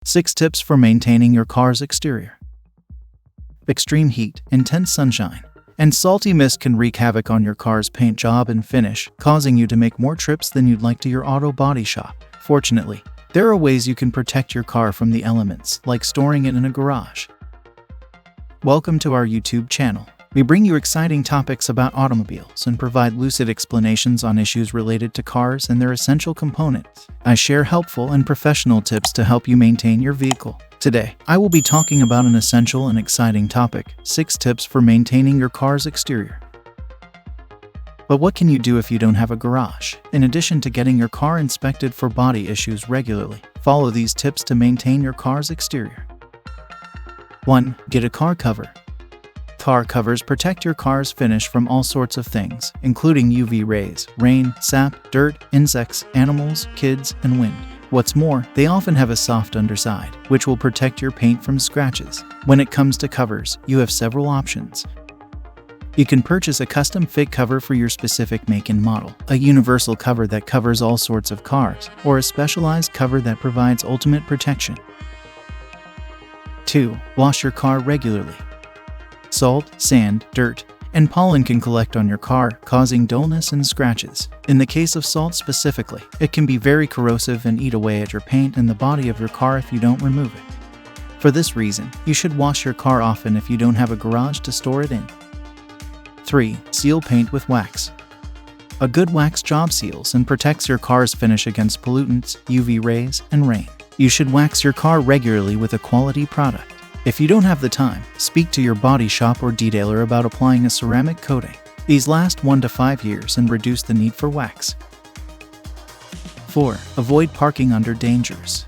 6 tips for maintaining your car's exterior. Extreme heat, intense sunshine, and salty mist can wreak havoc on your car's paint job and finish, causing you to make more trips than you'd like to your auto body shop. Fortunately, there are ways you can protect your car from the elements, like storing it in a garage. Welcome to our YouTube channel. We bring you exciting topics about automobiles and provide lucid explanations on issues related to cars and their essential components. I share helpful and professional tips to help you maintain your vehicle. Today, I will be talking about an essential and exciting topic: 6 tips for maintaining your car's exterior. But what can you do if you don't have a garage? In addition to getting your car inspected for body issues regularly, follow these tips to maintain your car's exterior. 1. Get a car cover. Car covers protect your car's finish from all sorts of things, including UV rays, rain, sap, dirt, insects, animals, kids, and wind. What's more, they often have a soft underside, which will protect your paint from scratches. When it comes to covers, you have several options. You can purchase a custom-fit cover for your specific make and model, a universal cover that covers all sorts of cars, or a specialized cover that provides ultimate protection. 2. Wash your car regularly. Salt, sand, dirt, and pollen can collect on your car, causing dullness and scratches. In the case of salt specifically, it can be very corrosive and eat away at your paint and the body of your car if you don't remove it. For this reason, you should wash your car often if you don't have a garage to store it in. 3. Seal paint with wax. A good wax job seals and protects your car's finish against pollutants, UV rays, and rain. You should wax your car regularly with a quality product. If you don't have the time, speak to your body shop or detailer about applying a ceramic coating. These last 1 to 5 years and reduce the need for wax. 4. Avoid parking under dangers.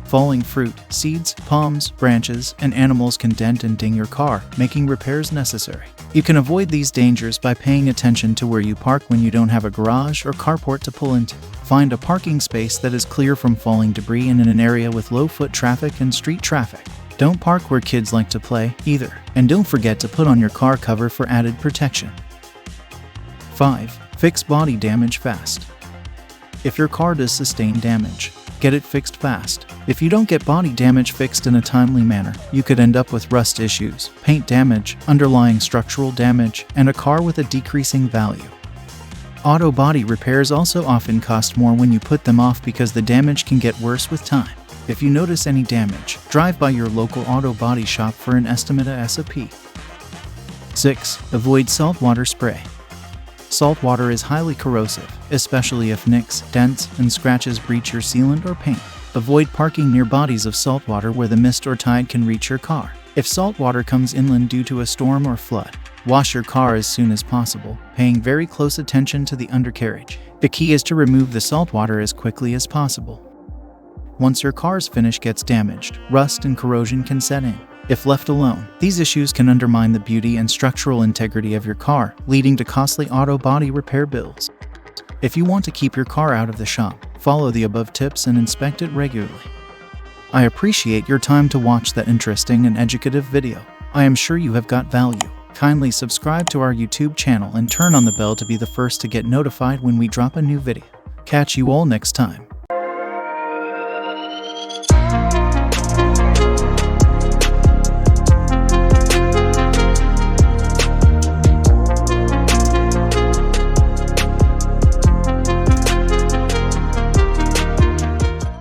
Falling fruit, seeds, palms, branches, and animals can dent and ding your car, making repairs necessary. You can avoid these dangers by paying attention to where you park when you don't have a garage or carport to pull into. Find a parking space that is clear from falling debris and in an area with low foot traffic and street traffic. Don't park where kids like to play, either. And don't forget to put on your car cover for added protection. 5. Fix body damage fast. If your car does sustain damage, get it fixed fast. If you don't get body damage fixed in a timely manner, you could end up with rust issues, paint damage, underlying structural damage, and a car with a decreasing value. Auto body repairs also often cost more when you put them off because the damage can get worse with time. If you notice any damage, drive by your local auto body shop for an estimate SOP. 6. Avoid saltwater spray. Salt water is highly corrosive, especially if nicks, dents, and scratches breach your sealant or paint. Avoid parking near bodies of salt water where the mist or tide can reach your car. If salt water comes inland due to a storm or flood, wash your car as soon as possible, paying very close attention to the undercarriage. The key is to remove the salt water as quickly as possible. Once your car's finish gets damaged, rust and corrosion can set in. If left alone, these issues can undermine the beauty and structural integrity of your car, leading to costly auto body repair bills. If you want to keep your car out of the shop, follow the above tips and inspect it regularly. I appreciate your time to watch that interesting and educative video. I am sure you have got value. Kindly subscribe to our YouTube channel and turn on the bell to be the first to get notified when we drop a new video. Catch you all next time.